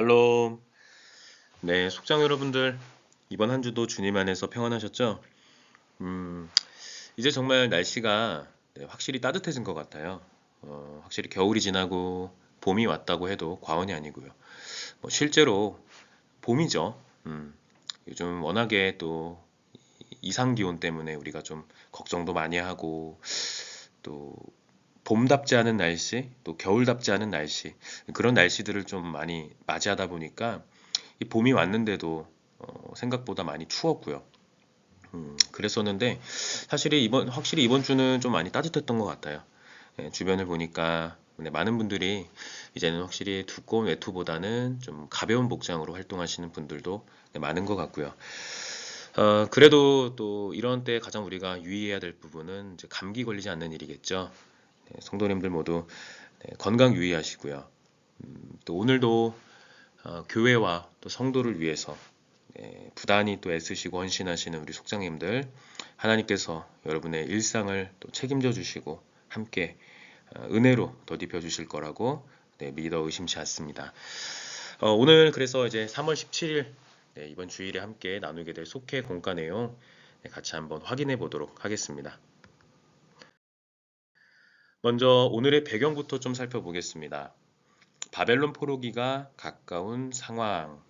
샬롬. 네, 속장 여러분들, 이번 한 주도 주님 안에서 평안하셨죠? 이제 정말 날씨가 확실히 따뜻해진 것 같아요. 확실히 겨울이 지나고 봄이 왔다고 해도 과언이 아니고요. 실제로 봄이죠. 요즘 워낙에 또 이상 기온 때문에 우리가 좀 걱정도 많이 하고 또 봄답지 않은 날씨, 또 겨울답지 않은 날씨, 그런 날씨들을 좀 많이 맞이하다 보니까 이 봄이 왔는데도 생각보다 많이 추웠고요. 그랬었는데 확실히 이번 주는 좀 많이 따뜻했던 것 같아요. 예, 주변을 보니까 많은 분들이 이제는 확실히 두꺼운 외투보다는 좀 가벼운 복장으로 활동하시는 분들도 많은 것 같고요. 그래도 또 이런 때 가장 우리가 유의해야 될 부분은 이제 감기 걸리지 않는 일이겠죠. 네, 성도님들 모두 건강 유의하시고요. 또 오늘도 교회와 또 성도를 위해서 부단히 또 애쓰시고 헌신하시는 우리 속장님들, 하나님께서 여러분의 일상을 또 책임져 주시고 함께 은혜로 덧입혀 주실 거라고 믿어 의심치 않습니다. 오늘 그래서 이제 3월 17일 이번 주일에 함께 나누게 될 속회 공과 내용 같이 한번 확인해 보도록 하겠습니다. 먼저 오늘의 배경부터 좀 살펴보겠습니다. 바벨론 포로기가 가까운 상황.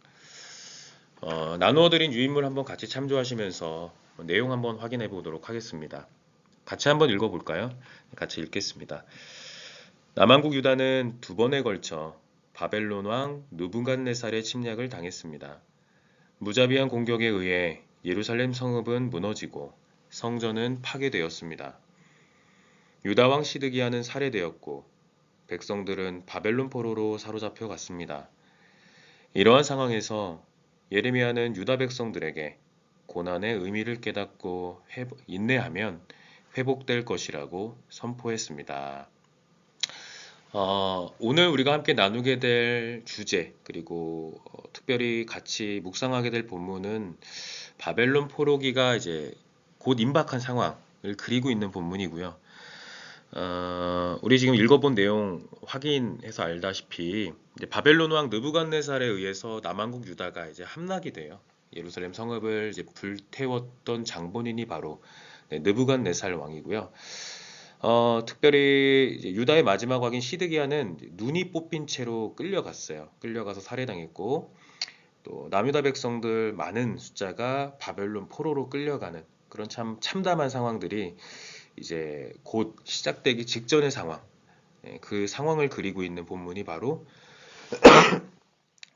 나누어드린 유인물 한번 같이 참조하시면서 내용 한번 확인해 보도록 하겠습니다. 같이 한번 읽어볼까요? 같이 읽겠습니다. 남왕국 유다는 두 번에 걸쳐 바벨론 왕 느부갓네살의 침략을 당했습니다. 무자비한 공격에 의해 예루살렘 성읍은 무너지고 성전은 파괴되었습니다. 유다 왕 시드기야는 살해되었고 백성들은 바벨론 포로로 사로잡혀 갔습니다. 이러한 상황에서 예레미야는 유다 백성들에게 고난의 의미를 깨닫고 인내하면 회복될 것이라고 선포했습니다. 오늘 우리가 함께 나누게 될 주제 그리고 특별히 같이 묵상하게 될 본문은 바벨론 포로기가 이제 곧 임박한 상황을 그리고 있는 본문이고요. 우리 지금 읽어본 내용 확인해서 알다시피 이제 바벨론 왕 느부갓네살에 의해서 남왕국 유다가 이제 함락이 돼요. 예루살렘 성읍을 이제 불태웠던 장본인이 바로 느부갓네살 왕이고요. 특별히 이제 유다의 마지막 왕인 시드기야는 눈이 뽑힌 채로 끌려갔어요. 끌려가서 살해당했고 또 남유다 백성들 많은 숫자가 바벨론 포로로 끌려가는 그런 참 참담한 상황들이 이제 곧 시작되기 직전의 상황, 그 상황을 그리고 있는 본문이 바로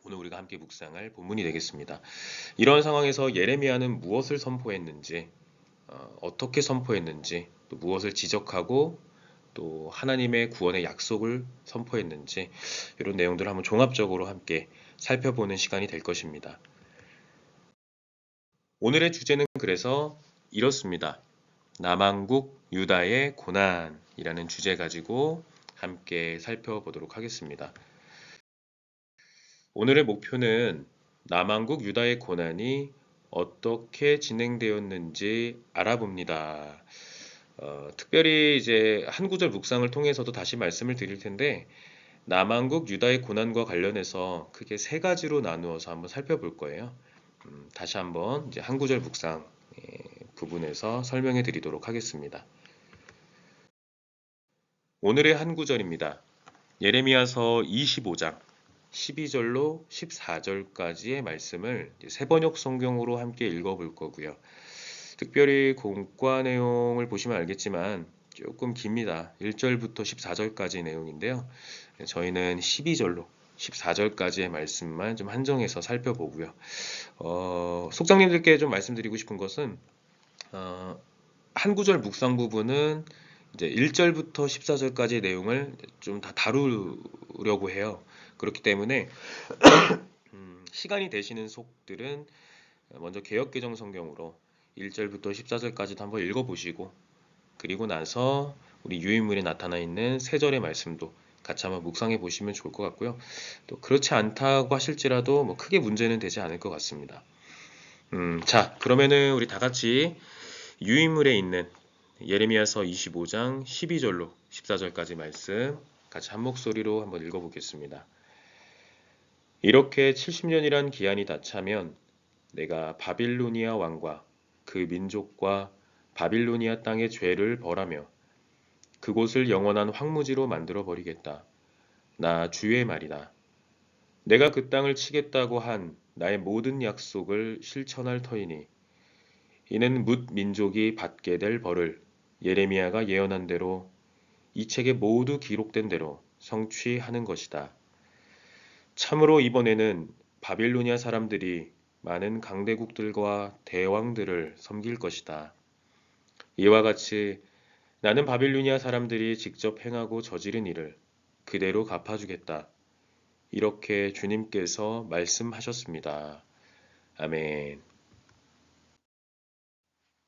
오늘 우리가 함께 묵상할 본문이 되겠습니다. 이런 상황에서 예레미야는 무엇을 선포했는지, 어떻게 선포했는지, 또 무엇을 지적하고 또 하나님의 구원의 약속을 선포했는지 이런 내용들을 한번 종합적으로 함께 살펴보는 시간이 될 것입니다. 오늘의 주제는 그래서 이렇습니다. 남왕국 유다의 고난이라는 주제 가지고 함께 살펴보도록 하겠습니다. 오늘의 목표는 남왕국 유다의 고난이 어떻게 진행되었는지 알아봅니다. 특별히 이제 한 구절 묵상을 통해서도 다시 말씀을 드릴 텐데 남왕국 유다의 고난과 관련해서 크게 세 가지로 나누어서 한번 살펴볼 거예요. 다시 한번 이제 한 구절 묵상 부분에서 설명해 드리도록 하겠습니다. 오늘의 한 구절입니다. 예레미야서 25장 12절로 14절까지의 말씀을 새번역 성경으로 함께 읽어볼 거고요. 특별히 공과 내용을 보시면 알겠지만 조금 깁니다. 1절부터 14절까지 내용인데요. 저희는 12절로 14절까지의 말씀만 좀 한정해서 살펴보고요. 속장님들께 좀 말씀드리고 싶은 것은 한 구절 묵상 부분은 이제 1절부터 14절까지의 내용을 좀 다 다루려고 해요. 그렇기 때문에 시간이 되시는 속들은 먼저 개역개정 성경으로 1절부터 14절까지도 한번 읽어보시고 그리고 나서 우리 유인물에 나타나 있는 세 절의 말씀도 같이 한번 묵상해 보시면 좋을 것 같고요. 또 그렇지 않다고 하실지라도 뭐 크게 문제는 되지 않을 것 같습니다. 자, 그러면은 우리 다 같이 유인물에 있는 예레미야서 25장 12절로 14절까지 말씀 같이 한 목소리로 한번 읽어보겠습니다. 이렇게 70년이란 기한이 다 차면 내가 바빌로니아 왕과 그 민족과 바빌로니아 땅의 죄를 벌하며 그곳을 영원한 황무지로 만들어 버리겠다. 나 주의 말이다. 내가 그 땅을 치겠다고 한 나의 모든 약속을 실천할 터이니 이는 뭇 민족이 받게 될 벌을 예레미야가 예언한 대로 이 책에 모두 기록된 대로 성취하는 것이다. 참으로 이번에는 바빌로니아 사람들이 많은 강대국들과 대왕들을 섬길 것이다. 이와 같이 나는 바빌로니아 사람들이 직접 행하고 저지른 일을 그대로 갚아주겠다. 이렇게 주님께서 말씀하셨습니다. 아멘.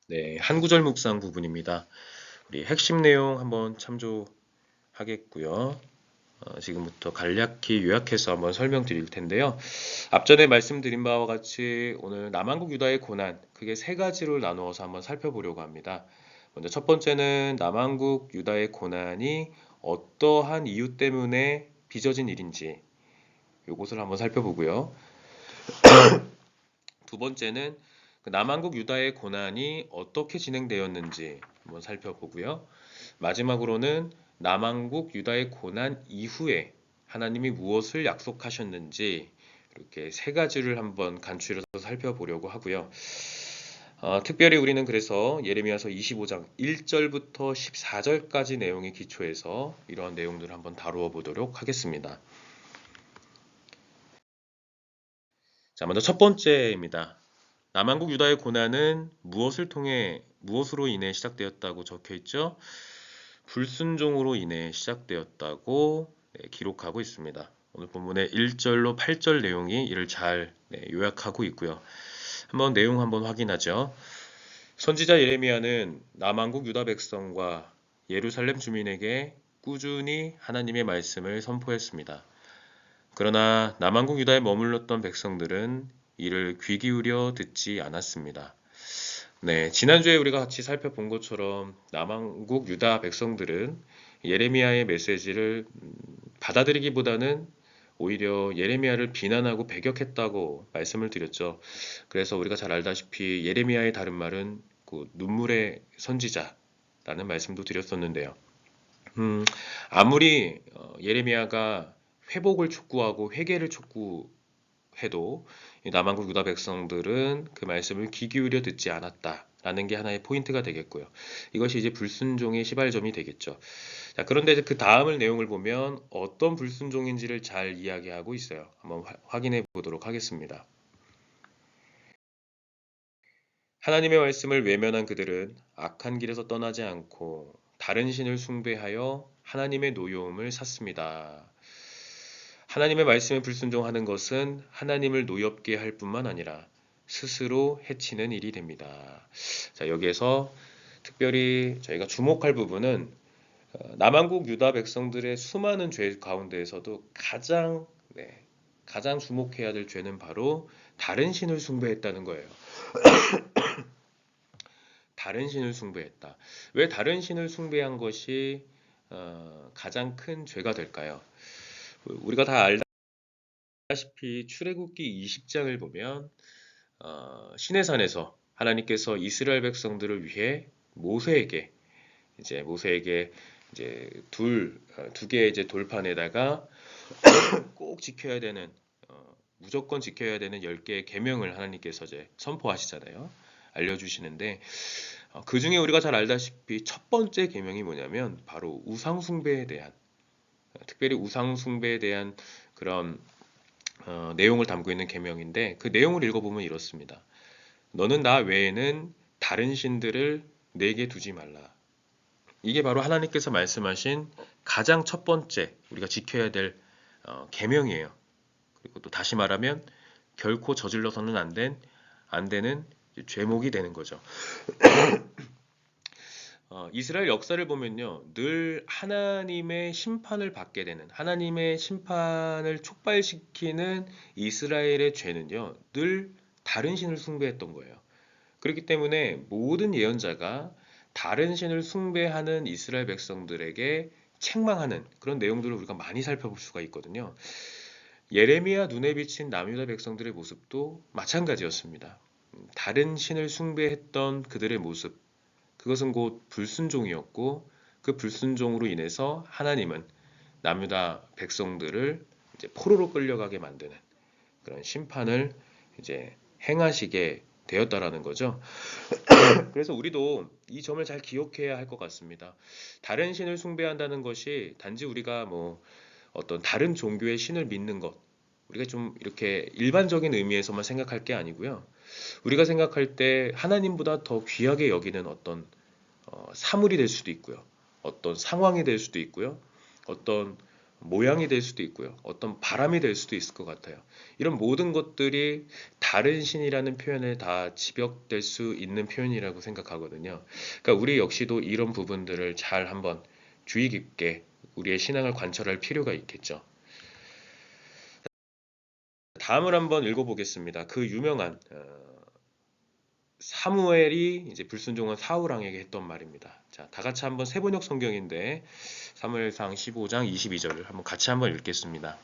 네, 한 구절 묵상 부분입니다. 우리 핵심 내용 한번 참조하겠고요. 지금부터 간략히 요약해서 한번 설명드릴 텐데요. 앞전에 말씀드린 바와 같이 오늘 남한국 유다의 고난, 크게 세 가지로 나누어서 한번 살펴보려고 합니다. 먼저 첫 번째는 남한국 유다의 고난이 어떠한 이유 때문에 빚어진 일인지 이것을 한번 살펴보고요. 두 번째는 그 남한국 유다의 고난이 어떻게 진행되었는지 한번 살펴보고요. 마지막으로는 남한국 유다의 고난 이후에 하나님이 무엇을 약속하셨는지 이렇게 세 가지를 한번 간추려서 살펴보려고 하고요. 특별히 우리는 그래서 예레미야서 25장 1절부터 14절까지 내용에 기초해서 이러한 내용들을 한번 다루어 보도록 하겠습니다. 자, 먼저 첫 번째입니다. 남한국 유다의 고난은 무엇으로 인해 시작되었다고 적혀 있죠? 불순종으로 인해 시작되었다고 기록하고 있습니다. 오늘 본문의 1절로 8절 내용이 이를 잘 요약하고 있고요. 한번 내용 한번 확인하죠. 선지자 예레미야는 남한국 유다 백성과 예루살렘 주민에게 꾸준히 하나님의 말씀을 선포했습니다. 그러나 남한국 유다에 머물렀던 백성들은 이를 귀 기울여 듣지 않았습니다. 네, 지난주에 우리가 같이 살펴본 것처럼 남한국 유다 백성들은 예레미야의 메시지를 받아들이기보다는 오히려 예레미야를 비난하고 배격했다고 말씀을 드렸죠. 그래서 우리가 잘 알다시피 예레미야의 다른 말은 그 눈물의 선지자라는 말씀도 드렸었는데요. 아무리 예레미야가 회복을 촉구하고 회개를 촉구해도 남한국 유다 백성들은 그 말씀을 귀 기울여 듣지 않았다라는 게 하나의 포인트가 되겠고요. 이것이 이제 불순종의 시발점이 되겠죠. 자, 그런데 이제 그 다음을 내용을 보면 어떤 불순종인지를 잘 이야기하고 있어요. 한번 확인해 보도록 하겠습니다. 하나님의 말씀을 외면한 그들은 악한 길에서 떠나지 않고 다른 신을 숭배하여 하나님의 노여움을 샀습니다. 하나님의 말씀에 불순종하는 것은 하나님을 노엽게 할 뿐만 아니라 스스로 해치는 일이 됩니다. 자, 여기에서 특별히 저희가 주목할 부분은 남한국 유다 백성들의 수많은 죄 가운데에서도 가장 주목해야 될 죄는 바로 다른 신을 숭배했다는 거예요. 다른 신을 숭배했다. 왜 다른 신을 숭배한 것이 가장 큰 죄가 될까요? 우리가 다 알다시피 출애굽기 20장을 보면 시내산에서 하나님께서 이스라엘 백성들을 위해 모세에게 이제 두 개의 이제 돌판에다가 꼭 지켜야 되는 무조건 지켜야 되는 10개의 계명을 하나님께서 이제 선포하시잖아요. 알려주시는데 그 중에 우리가 잘 알다시피 첫 번째 계명이 뭐냐면 바로 우상 숭배에 대한 특별히 우상 숭배에 대한 그런 내용을 담고 있는 계명인데 그 내용을 읽어보면 이렇습니다. 너는 나 외에는 다른 신들을 내게 두지 말라. 이게 바로 하나님께서 말씀하신 가장 첫 번째 우리가 지켜야 될 계명이에요. 그리고 또 다시 말하면 결코 저질러서는 안 되는 죄목이 되는 거죠. 이스라엘 역사를 보면요, 늘 하나님의 심판을 받게 되는 하나님의 심판을 촉발시키는 이스라엘의 죄는요, 늘 다른 신을 숭배했던 거예요. 그렇기 때문에 모든 예언자가 다른 신을 숭배하는 이스라엘 백성들에게 책망하는 그런 내용들을 우리가 많이 살펴볼 수가 있거든요. 예레미야 눈에 비친 남유다 백성들의 모습도 마찬가지였습니다. 다른 신을 숭배했던 그들의 모습, 그것은 곧 불순종이었고 그 불순종으로 인해서 하나님은 남유다 백성들을 이제 포로로 끌려가게 만드는 그런 심판을 이제 행하시게 되었다라는 거죠. 그래서 우리도 이 점을 잘 기억해야 할 것 같습니다. 다른 신을 숭배한다는 것이 단지 우리가 뭐 어떤 다른 종교의 신을 믿는 것, 우리가 좀 이렇게 일반적인 의미에서만 생각할 게 아니고요. 우리가 생각할 때 하나님보다 더 귀하게 여기는 어떤 사물이 될 수도 있고요. 어떤 상황이 될 수도 있고요. 어떤 모양이 될 수도 있고요. 어떤 바람이 될 수도 있을 것 같아요. 이런 모든 것들이 다른 신이라는 표현에 다 집약될 수 있는 표현이라고 생각하거든요. 그러니까 우리 역시도 이런 부분들을 잘 한번 주의 깊게 우리의 신앙을 관찰할 필요가 있겠죠. 다음을 한번 읽어보겠습니다. 그 유명한 사무엘이 이제 불순종한 사울 왕에게 했던 말입니다. 자, 다 같이 한번 세번역 성경인데 사무엘상 15장 22절을 한번 같이 한번 읽겠습니다.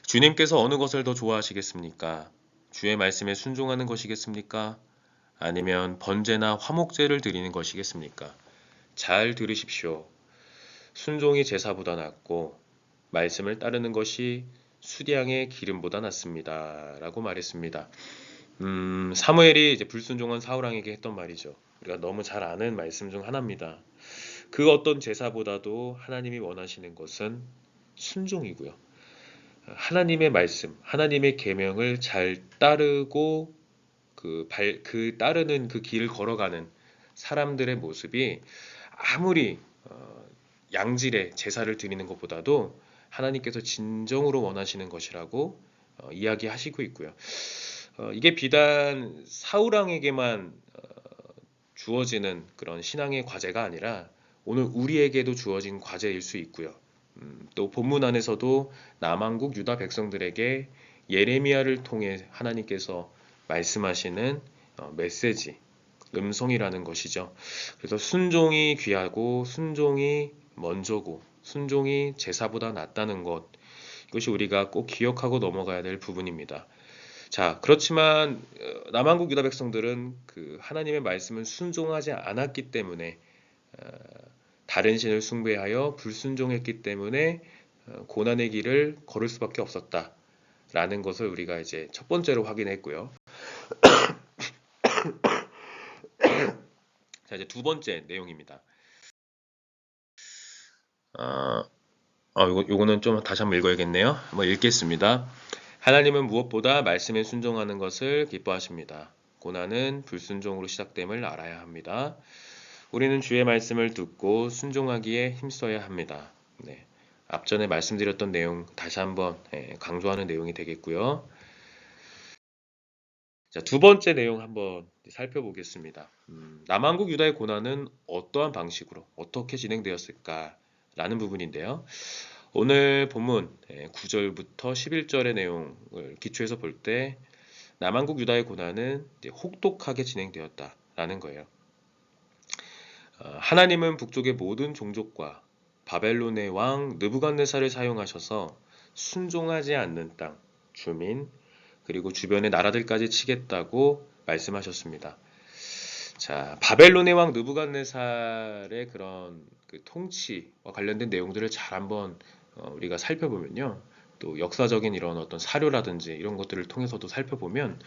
주님께서 어느 것을 더 좋아하시겠습니까? 주의 말씀에 순종하는 것이겠습니까? 아니면 번제나 화목제를 드리는 것이겠습니까? 잘 들으십시오. 순종이 제사보다 낫고 말씀을 따르는 것이 수량의 기름보다 낫습니다. 라고 말했습니다. 사무엘이 이제 불순종한 사울 왕에게 했던 말이죠. 우리가 너무 잘 아는 말씀 중 하나입니다. 그 어떤 제사보다도 하나님이 원하시는 것은 순종이고요. 하나님의 말씀, 하나님의 계명을 잘 따르고 그 따르는 그 길을 걸어가는 사람들의 모습이 아무리 양질의 제사를 드리는 것보다도 하나님께서 진정으로 원하시는 것이라고 이야기하시고 있고요. 이게 비단 사울왕에게만 주어지는 그런 신앙의 과제가 아니라 오늘 우리에게도 주어진 과제일 수 있고요. 또 본문 안에서도 남한국 유다 백성들에게 예레미야를 통해 하나님께서 말씀하시는 메시지, 음성이라는 것이죠. 그래서 순종이 귀하고 순종이 먼저고 순종이 제사보다 낫다는 것, 이것이 우리가 꼭 기억하고 넘어가야 될 부분입니다. 자, 그렇지만 남한국 유다 백성들은 그 하나님의 말씀을 순종하지 않았기 때문에 다른 신을 숭배하여 불순종했기 때문에 고난의 길을 걸을 수밖에 없었다라는 것을 우리가 이제 첫 번째로 확인했고요. 자, 이제 두 번째 내용입니다. 요거는 좀 다시 한번 읽어야겠네요. 한번 읽겠습니다. 하나님은 무엇보다 말씀에 순종하는 것을 기뻐하십니다. 고난은 불순종으로 시작됨을 알아야 합니다. 우리는 주의 말씀을 듣고 순종하기에 힘써야 합니다. 네. 앞전에 말씀드렸던 내용 다시 한번 강조하는 내용이 되겠고요. 자, 두 번째 내용 한번 살펴보겠습니다. 남한국 유다의 고난은 어떠한 방식으로 어떻게 진행되었을까라는 부분인데요. 오늘 본문 9절부터 11절의 내용을 기초해서 볼 때 남한국 유다의 고난은 혹독하게 진행되었다라는 거예요. 하나님은 북쪽의 모든 종족과 바벨론의 왕 느부갓네살을 사용하셔서 순종하지 않는 땅, 주민, 그리고 주변의 나라들까지 치겠다고 말씀하셨습니다. 자, 바벨론의 왕 느부갓네살의 그런 그 통치와 관련된 내용들을 잘 한번 우리가 살펴보면요. 또 역사적인 이런 어떤 사료라든지 이런 것들을 통해서도 살펴보면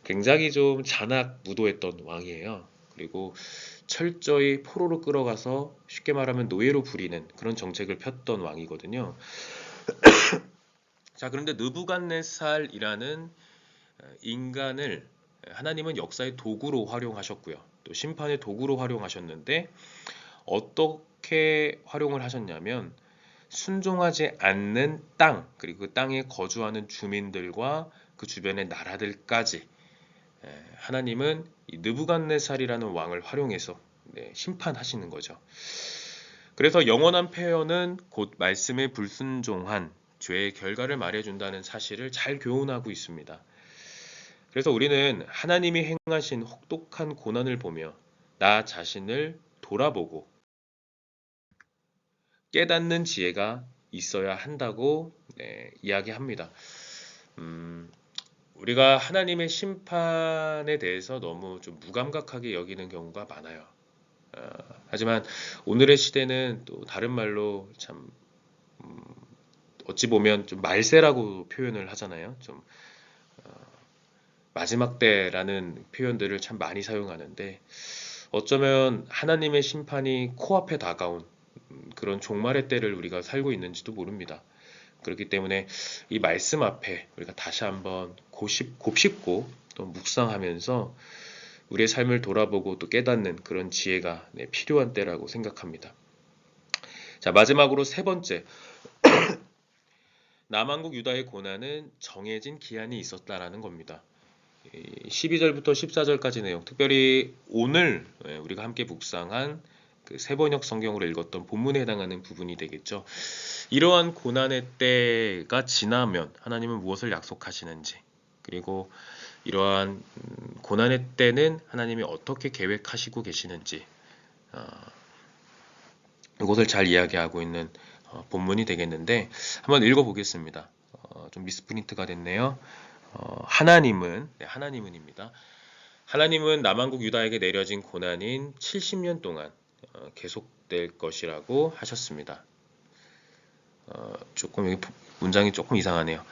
굉장히 좀 잔악무도했던 왕이에요. 그리고 철저히 포로로 끌어가서 쉽게 말하면 노예로 부리는 그런 정책을 폈던 왕이거든요. 자, 그런데 느부갓네살이라는 인간을 하나님은 역사의 도구로 활용하셨고요. 또 심판의 도구로 활용하셨는데 어떻게 활용을 하셨냐면 순종하지 않는 땅, 그리고 그 땅에 거주하는 주민들과 그 주변의 나라들까지 하나님은 이 느부갓네살이라는 왕을 활용해서 심판하시는 거죠. 그래서 영원한 폐허는 곧 말씀에 불순종한 죄의 결과를 말해준다는 사실을 잘 교훈하고 있습니다. 그래서 우리는 하나님이 행하신 혹독한 고난을 보며 나 자신을 돌아보고 깨닫는 지혜가 있어야 한다고 네, 이야기합니다. 우리가 하나님의 심판에 대해서 너무 좀 무감각하게 여기는 경우가 많아요. 하지만 오늘의 시대는 또 다른 말로 참 어찌 보면 좀 말세라고 표현을 하잖아요. 좀 마지막 때라는 표현들을 참 많이 사용하는데 어쩌면 하나님의 심판이 코앞에 다가온 그런 종말의 때를 우리가 살고 있는지도 모릅니다. 그렇기 때문에 이 말씀 앞에 우리가 다시 한번 곱씹고 또 묵상하면서 우리의 삶을 돌아보고 또 깨닫는 그런 지혜가 필요한 때라고 생각합니다. 자, 마지막으로 세 번째, 남한국 유다의 고난은 정해진 기한이 있었다라는 겁니다. 12절부터 14절까지 내용, 특별히 오늘 우리가 함께 묵상한 그 세번역 성경으로 읽었던 본문에 해당하는 부분이 되겠죠. 이러한 고난의 때가 지나면 하나님은 무엇을 약속하시는지, 그리고 이러한 고난의 때는 하나님이 어떻게 계획하시고 계시는지, 이것을 잘 이야기하고 있는 본문이 되겠는데 한번 읽어보겠습니다. 좀 미스프린트가 됐네요. 하나님은입니다. 하나님은 남한국 유다에게 내려진 고난인 70년 동안 계속될 것이라고 하셨습니다. 조금 여기 문장이 조금 이상하네요.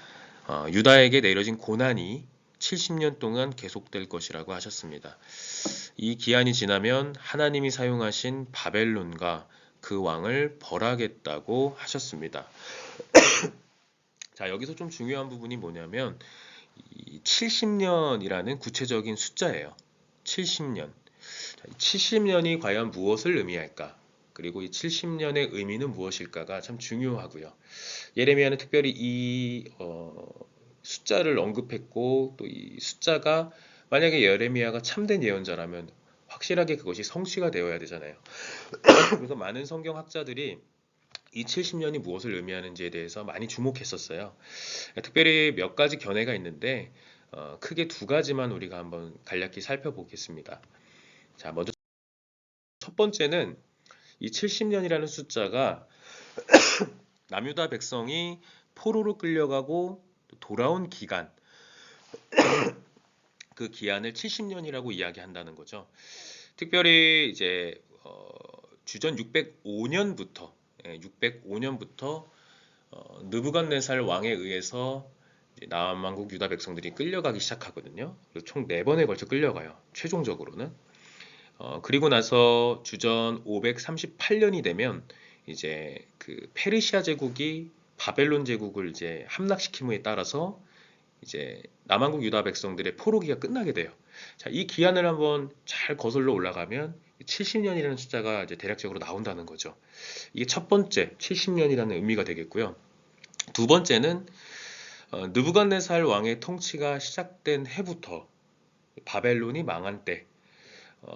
유다에게 내려진 고난이 70년 동안 계속될 것이라고 하셨습니다. 이 기한이 지나면 하나님이 사용하신 바벨론과 그 왕을 벌하겠다고 하셨습니다. 자, 여기서 좀 중요한 부분이 뭐냐면 이 70년이라는 구체적인 숫자예요. 70년. 70년이 과연 무엇을 의미할까? 그리고 이 70년의 의미는 무엇일까가 참 중요하고요. 예레미야는 특별히 이 숫자를 언급했고 또 이 숫자가 만약에 예레미야가 참된 예언자라면 확실하게 그것이 성취가 되어야 되잖아요. 그래서 많은 성경학자들이 이 70년이 무엇을 의미하는지에 대해서 많이 주목했었어요. 특별히 몇 가지 견해가 있는데 크게 두 가지만 우리가 한번 간략히 살펴보겠습니다. 자, 먼저 첫 번째는 이 70년이라는 숫자가 남유다 백성이 포로로 끌려가고 돌아온 기간, 그 기한을 70년이라고 이야기한다는 거죠. 특별히 이제 주전 605년부터 느부갓네살 왕에 의해서 남한국 유다 백성들이 끌려가기 시작하거든요. 그래서 총 4번에 걸쳐 끌려가요. 최종적으로는. 그리고 나서 주전 538년이 되면 이제 그 페르시아 제국이 바벨론 제국을 이제 함락시킴에 따라서 이제 남한국 유다 백성들의 포로기가 끝나게 돼요. 자, 이 기한을 한번 잘 거슬러 올라가면 70년이라는 숫자가 이제 대략적으로 나온다는 거죠. 이게 첫 번째 70년이라는 의미가 되겠고요. 두 번째는 느부갓네살 왕의 통치가 시작된 해부터 바벨론이 망한 때,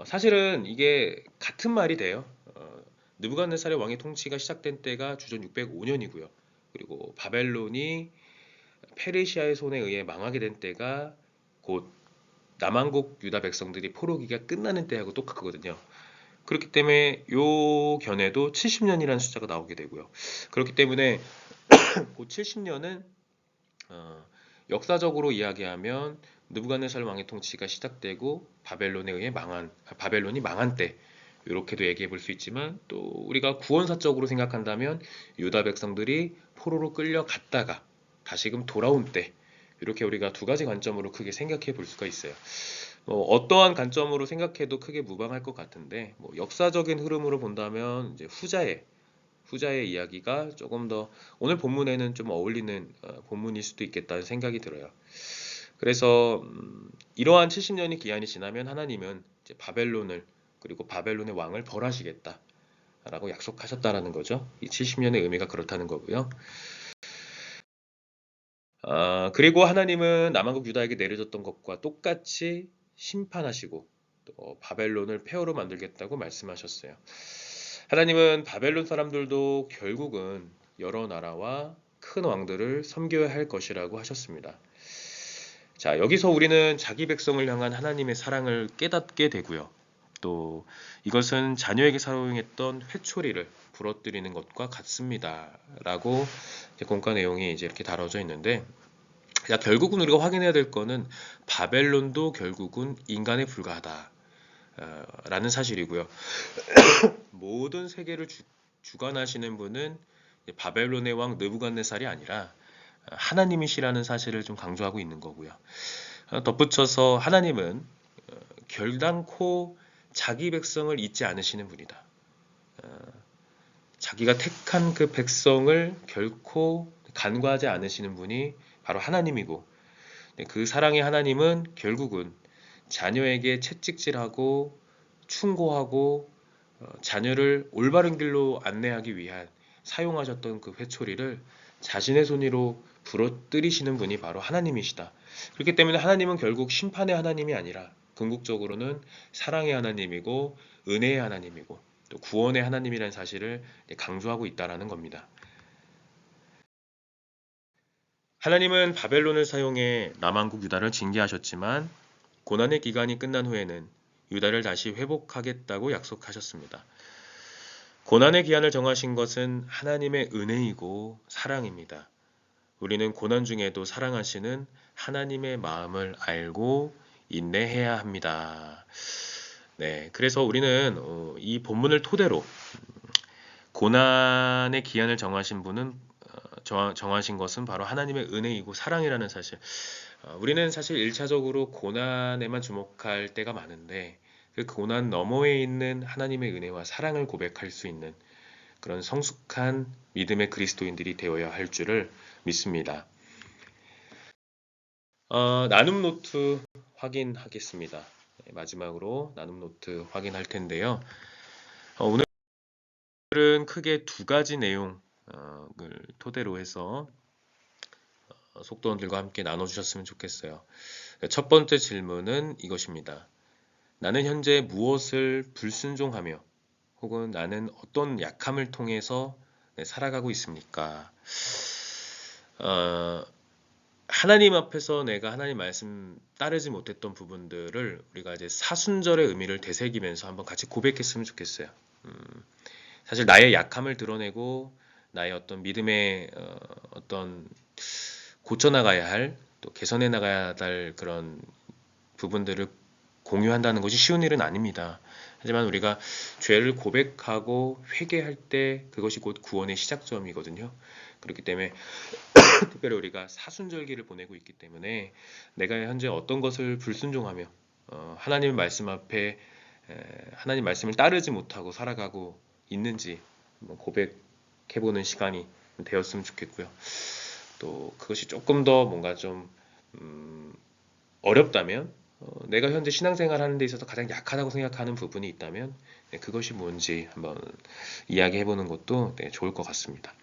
사실은 이게 같은 말이 돼요. 느부갓네살의 왕의 통치가 시작된 때가 주전 605년이고요. 그리고 바벨론이 페르시아의 손에 의해 망하게 된 때가 곧 남한국 유다 백성들이 포로기가 끝나는 때하고 똑같거든요. 그렇기 때문에 요 견해도 70년이라는 숫자가 나오게 되고요. 그렇기 때문에 그 70년은 역사적으로 이야기하면 느부갓네살 왕의 통치가 시작되고 바벨론이 망한 때 이렇게도 얘기해 볼 수 있지만 또 우리가 구원사적으로 생각한다면 유다 백성들이 포로로 끌려갔다가 다시금 돌아온 때 이렇게 우리가 두 가지 관점으로 크게 생각해 볼 수가 있어요. 어떠한 관점으로 생각해도 크게 무방할 것 같은데 역사적인 흐름으로 본다면 이제 후자의 이야기가 조금 더 오늘 본문에는 좀 어울리는 본문일 수도 있겠다는 생각이 들어요. 그래서 이러한 70년의 기한이 지나면 하나님은 이제 바벨론을 그리고 바벨론의 왕을 벌하시겠다라고 약속하셨다라는 거죠. 이 70년의 의미가 그렇다는 거고요. 그리고 하나님은 남한국 유다에게 내려졌던 것과 똑같이 심판하시고 또 바벨론을 폐허로 만들겠다고 말씀하셨어요. 하나님은 바벨론 사람들도 결국은 여러 나라와 큰 왕들을 섬겨야 할 것이라고 하셨습니다. 자, 여기서 우리는 자기 백성을 향한 하나님의 사랑을 깨닫게 되고요. 또 이것은 자녀에게 사용했던 회초리를 부러뜨리는 것과 같습니다라고 공과 내용이 이제 이렇게 다뤄져 있는데, 야, 결국은 우리가 확인해야 될 거는 바벨론도 결국은 인간에 불과하다. 라는 사실이고요. 모든 세계를 주관하시는 분은 바벨론의 왕 느부갓네살이 아니라 하나님이시라는 사실을 좀 강조하고 있는 거고요. 덧붙여서 하나님은 결단코 자기 백성을 잊지 않으시는 분이다. 자기가 택한 그 백성을 결코 간과하지 않으시는 분이 바로 하나님이고, 그 사랑의 하나님은 결국은 자녀에게 채찍질하고 충고하고 자녀를 올바른 길로 안내하기 위한 사용하셨던 그 회초리를 자신의 손으로 부러뜨리시는 분이 바로 하나님이시다. 그렇기 때문에 하나님은 결국 심판의 하나님이 아니라 궁극적으로는 사랑의 하나님이고 은혜의 하나님이고 또 구원의 하나님이라는 사실을 강조하고 있다라는 겁니다. 하나님은 바벨론을 사용해 남한국 유다를 징계하셨지만 고난의 기간이 끝난 후에는 유다를 다시 회복하겠다고 약속하셨습니다. 고난의 기한을 정하신 것은 하나님의 은혜이고 사랑입니다. 우리는 고난 중에도 사랑하시는 하나님의 마음을 알고 인내해야 합니다. 네, 그래서 우리는 이 본문을 토대로 고난의 기한을 정하신 분은 정하신 것은 바로 하나님의 은혜이고 사랑이라는 사실. 우리는 사실 1차적으로 고난에만 주목할 때가 많은데 그 고난 너머에 있는 하나님의 은혜와 사랑을 고백할 수 있는 그런 성숙한 믿음의 그리스도인들이 되어야 할 줄을 믿습니다. 나눔 노트 확인하겠습니다. 마지막으로 나눔 노트 확인할 텐데요. 오늘은 크게 두 가지 내용을 토대로 해서 속도원들과 함께 나눠주셨으면 좋겠어요. 첫 번째 질문은 이것입니다. 나는 현재 무엇을 불순종하며 혹은 나는 어떤 약함을 통해서 살아가고 있습니까? 하나님 앞에서 내가 하나님 말씀 따르지 못했던 부분들을 우리가 이제 사순절의 의미를 되새기면서 한번 같이 고백했으면 좋겠어요. 사실 나의 약함을 드러내고 나의 어떤 믿음의 어떤 고쳐나가야 할, 또 개선해 나가야 할 그런 부분들을 공유한다는 것이 쉬운 일은 아닙니다. 하지만 우리가 죄를 고백하고 회개할 때 그것이 곧 구원의 시작점이거든요. 그렇기 때문에 특별히 우리가 사순절기를 보내고 있기 때문에 내가 현재 어떤 것을 불순종하며 하나님의 말씀 앞에 하나님 말씀을 따르지 못하고 살아가고 있는지 고백해보는 시간이 되었으면 좋겠고요. 또 그것이 조금 더 뭔가 좀 어렵다면 내가 현재 신앙생활 하는 데 있어서 가장 약하다고 생각하는 부분이 있다면 그것이 뭔지 한번 이야기해보는 것도 좋을 것 같습니다.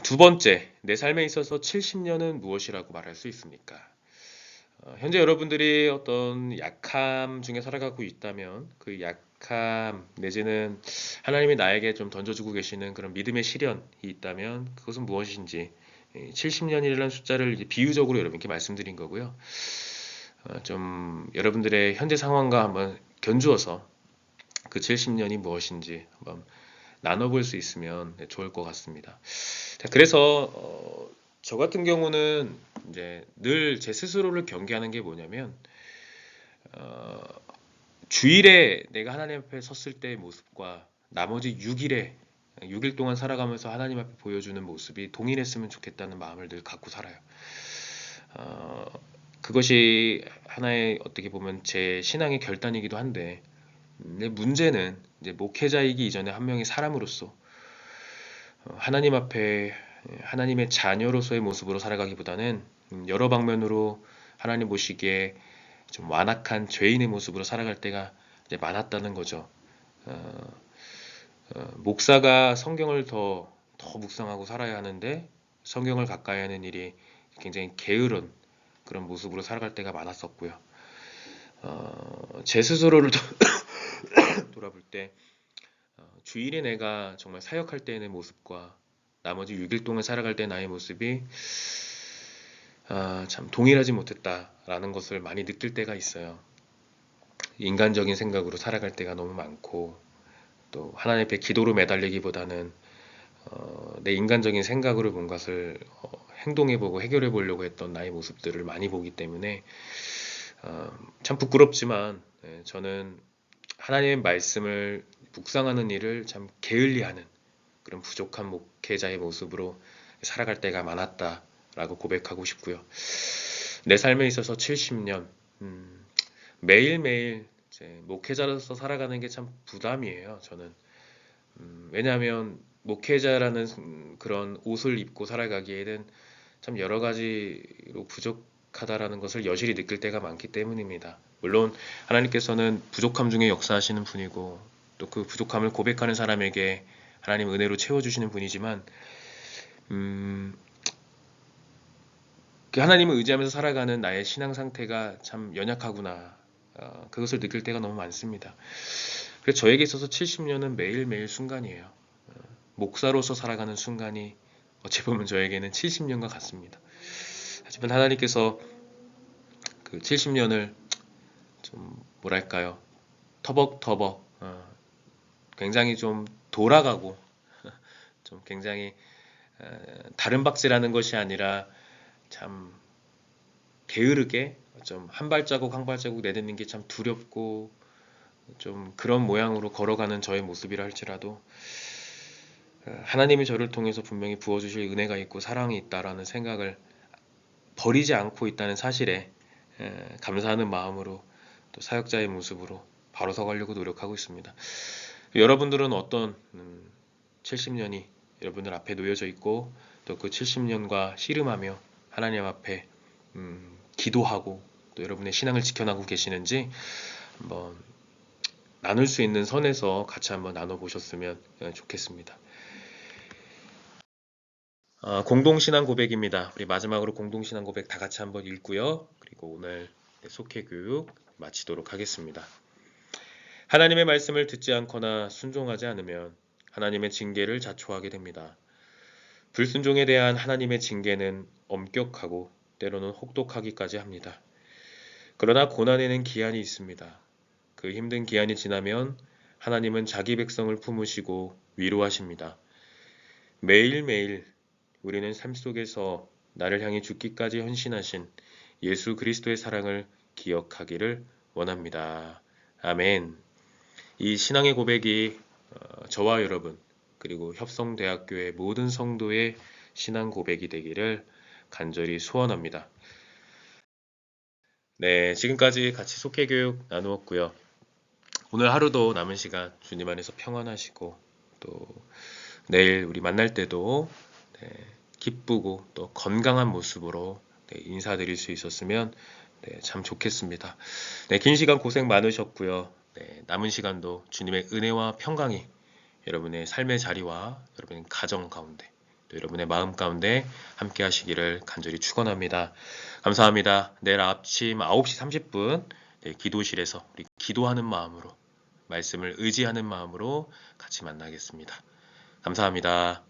두 번째, 내 삶에 있어서 70년은 무엇이라고 말할 수 있습니까? 현재 여러분들이 어떤 약함 중에 살아가고 있다면 그 약함 내지는 하나님이 나에게 좀 던져주고 계시는 그런 믿음의 시련이 있다면 그것은 무엇인지 70년이라는 숫자를 비유적으로 여러분께 말씀드린 거고요. 좀 여러분들의 현재 상황과 한번 견주어서 그 70년이 무엇인지 한번 나눠볼 수 있으면 좋을 것 같습니다. 자, 그래서 저 같은 경우는 이제 늘 제 스스로를 경계하는 게 뭐냐면 주일에 내가 하나님 앞에 섰을 때의 모습과 나머지 6일 동안 살아가면서 하나님 앞에 보여주는 모습이 동일했으면 좋겠다는 마음을 늘 갖고 살아요. 그것이 하나의 어떻게 보면 제 신앙의 결단이기도 한데 문제는 이제 목회자이기 이전에 한 명의 사람으로서 하나님 앞에 하나님의 자녀로서의 모습으로 살아가기보다는 여러 방면으로 하나님 보시기에 좀 완악한 죄인의 모습으로 살아갈 때가 이제 많았다는 거죠. 목사가 성경을 더 묵상하고 살아야 하는데 성경을 가까이 하는 일이 굉장히 게으른 그런 모습으로 살아갈 때가 많았었고요. 제 스스로를 돌아볼 때 주일에 내가 정말 사역할 때의 모습과 나머지 6일 동안 살아갈 때 나의 모습이 참 동일하지 못했다라는 것을 많이 느낄 때가 있어요. 인간적인 생각으로 살아갈 때가 너무 많고 또 하나님 앞에 기도로 매달리기보다는 내 인간적인 생각으로 뭔가를 행동해보고 해결해보려고 했던 나의 모습들을 많이 보기 때문에 참 부끄럽지만 저는 하나님의 말씀을 묵상하는 일을 참 게을리하는 그런 부족한 목회자의 모습으로 살아갈 때가 많았다라고 고백하고 싶고요. 내 삶에 있어서 70년 매일매일 이제 목회자로서 살아가는 게 참 부담이에요. 저는 왜냐하면 목회자라는 그런 옷을 입고 살아가기에는 참 여러 가지로 부족하다라는 것을 여실히 느낄 때가 많기 때문입니다. 물론 하나님께서는 부족함 중에 역사하시는 분이고 또 그 부족함을 고백하는 사람에게 하나님 은혜로 채워주시는 분이지만 그 하나님을 의지하면서 살아가는 나의 신앙 상태가 참 연약하구나. 그것을 느낄 때가 너무 많습니다. 그래서 저에게 있어서 70년은 매일매일 순간이에요. 목사로서 살아가는 순간이 어찌 보면 저에게는 70년과 같습니다. 하지만 하나님께서 그 70년을 좀 뭐랄까요? 터벅터벅 굉장히 좀 돌아가고 좀 굉장히 다른 박질하는 것이 아니라 참 게으르게 좀 한 발자국 한 발자국 내딛는 게 참 두렵고 좀 그런 모양으로 걸어가는 저의 모습이라 할지라도 하나님이 저를 통해서 분명히 부어주실 은혜가 있고 사랑이 있다라는 생각을 버리지 않고 있다는 사실에 감사하는 마음으로 또 사역자의 모습으로 바로 서가려고 노력하고 있습니다. 여러분들은 어떤 70년이 여러분들 앞에 놓여져 있고 또 그 70년과 씨름하며 하나님 앞에 기도하고 또 여러분의 신앙을 지켜나가고 계시는지 한번 나눌 수 있는 선에서 같이 한번 나눠보셨으면 좋겠습니다. 공동신앙 고백입니다. 우리 마지막으로 공동신앙 고백 다 같이 한번 읽고요. 그리고 오늘 속회교육 마치도록 하겠습니다. 하나님의 말씀을 듣지 않거나 순종하지 않으면 하나님의 징계를 자초하게 됩니다. 불순종에 대한 하나님의 징계는 엄격하고 때로는 혹독하기까지 합니다. 그러나 고난에는 기한이 있습니다. 그 힘든 기한이 지나면 하나님은 자기 백성을 품으시고 위로하십니다. 매일매일 우리는 삶 속에서 나를 향해 죽기까지 헌신하신 예수 그리스도의 사랑을 기억하기를 원합니다. 아멘. 이 신앙의 고백이 저와 여러분 그리고 협성대학교의 모든 성도의 신앙 고백이 되기를 간절히 소원합니다. 네, 지금까지 같이 속회교육 나누었고요. 오늘 하루도 남은 시간 주님 안에서 평안하시고 또 내일 우리 만날 때도 기쁘고 또 건강한 모습으로 인사드릴 수 있었으면 참 좋겠습니다. 긴 시간 고생 많으셨고요. 남은 시간도 주님의 은혜와 평강이 여러분의 삶의 자리와 여러분의 가정 가운데 또 여러분의 마음 가운데 함께 하시기를 간절히 축원합니다. 감사합니다. 내일 아침 9시 30분 기도실에서 우리 기도하는 마음으로 말씀을 의지하는 마음으로 같이 만나겠습니다. 감사합니다.